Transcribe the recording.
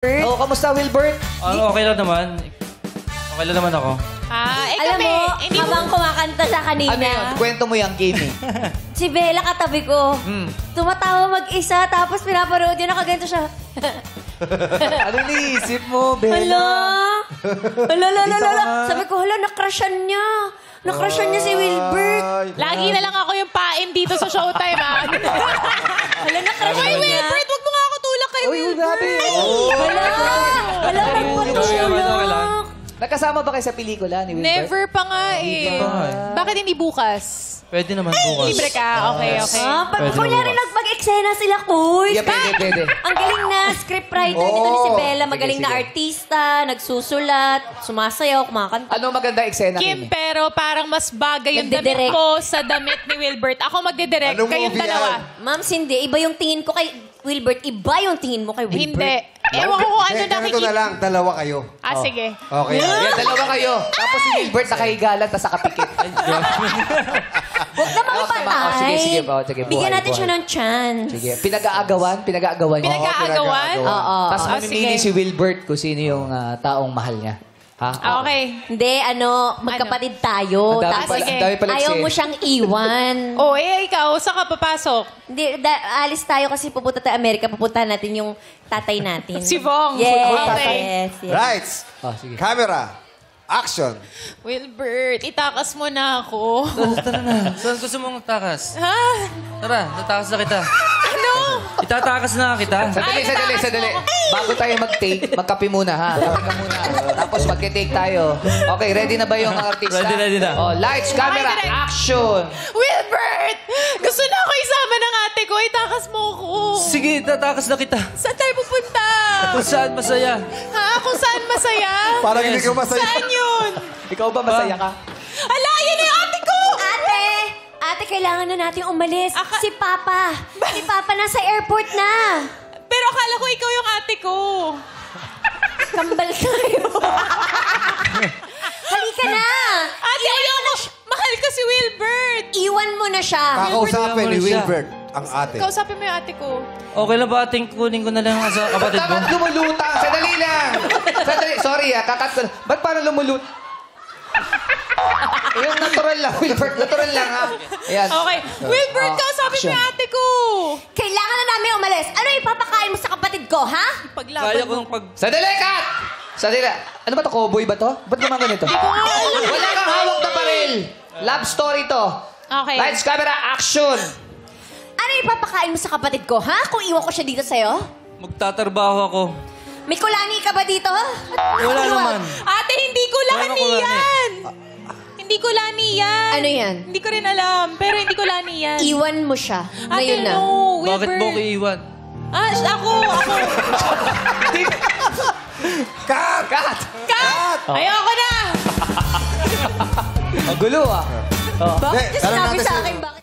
Oh, kamusta, Wilbert? Okay lang naman. Okay lang naman ako. Alam kami, mo, hindi habang kumakanta siya kanina, Ano yun? Kwento mo yung game eh. si Bella katabi ko. Tumatawa mag-isa, tapos pinaparood yun, nakaganto siya. Ano niisip mo, Bella? Hala. Sabi ko, hala, nakrasyan niya. Nakrasyan niya si Wilbert. Lagi na lang ako yung pain dito sa Showtime, Hala, nakrasyan Uy, niya. Wilbert, wag mo nga ako tulak kay Uy, Wilbert. grabe. Hala, nagpano siya lang. Nagkasama ba kayo sa pelikula ni Wilbert? Never pa nga eh. Bakit hindi bukas? Pwede naman bukas. Libre ka? Okay. Pwede Kunyari naman. nagpag-eksena sila, Kuy. Yeah, pwede. Ang galing na scriptwriter nito ni si Bella. Magaling na Sige. artista, nagsusulat, sumasayaw, kumakanta. Ano maganda eksena, Kim, Kim? pero parang mas bagay yung damit Nagdidirect. ko sa damit ni Wilbert. Ako magdidirect, Anong kayong movie dalawa. Ma'am, hindi. Iba yung tingin ko kay Wilbert. Iba yung tingin mo kay Wilbert. Hindi. Ewan ko kung ano Ganito na nakikita. lang, dalawa kayo. Sige. Okay. Yeah, dalawa kayo. Tapos si Wilbert nakahiga lang, tapos nakapikit. Huwag naman Okay, patay. sige, sige. Bigyan Buhay, natin siya buhay. ng chance. Sige. Pinag-aagawan niyo. Pinag-aagawan? Oo. Tapos Ah, mamimili sige. si Wilbert kung sino yung taong mahal niya. Ha? Okay. Hindi, magkapatid tayo. Ang dami Tapos, pala- sige. ang dami pala ayaw kasi. mo siyang iwan. Ikaw, saan ka papasok? Hindi, alis tayo kasi pupunta tayo Amerika. Pupuntahan natin yung tatay natin. Si Vong. Yes, Okay. yes. Right. Oh, sige. Camera. Action. Wilbert, itakas mo na ako. Tara na. Saan gusto mong takas? Ha? Tara, tatakas na kita. Ano? Itatakas na kita. Sadali. takas mo ako. Bago tayo mag-take, magkape muna, ha? Kape ka muna. Tapos mag-take tayo. Okay, ready na ba yung artista? Ready na. Oh, lights, camera, Okay, direct. action! Wilbert! Gusto na ako isama ng ate ko. Itakas mo ako. Sige, tatakas na kita. Saan tayo pupunta? Kung saan masaya. Ha? Kung saan masaya? Parang hindi ka masaya. Saan yun? Ikaw ba masaya ka? Ala, yan na yung ate ko! Ate, kailangan na natin umalis. Si Papa nasa airport na. Pero akala ko ikaw yung ate ko. Kambal tayo. Halika na. Ate, ayoko. Mahal ka si Wilbert. Iwan mo na siya. Kakausapin ni Wilbert, Wilbert ang ate. Kausapin mo yung ate ko. Okay lang ba ating kunin ko na lang sa kapatid mo? Ba't lumulutang? Sadali lang! Sadali, sorry kakat ko. Ba't parang lumulut? Yung natural lang, Wilbert. Natural lang, ha? Ayan. Okay. Wilbert, Oh, kausapin mo action. yung ate ko. Kailangan na namin umalis. Ano ipapakain mo sa kapatid ko, ha? Paglaban Kaya ko mo. nung pag... Sadali, kat! Sadali. Ano ba to? Cowboy ba to? Ba't gumagano nito? Wala kang hawak na baril. Love story to. Okay. Lights, camera, action! Ano ipapakain mo sa kapatid ko, ha? Kung iwan ko siya dito sa'yo? Magtatrabaho ako. May kulani ka ba dito? Wala naman. Ate, hindi ko lani Ano ko lani? yan. Hindi ko lani yan. Ano yan? Hindi ko rin alam. Pero hindi ko lani yan. Iwan mo siya. Ate, Ngayon na. no. Bakit Wilbert. mo ko iiwan? Ako. Cut! Kat! Kat! Ayoko na. Ang gulo, ah. Bakit niya Tanong sinabi natin sa si- akin? Bakit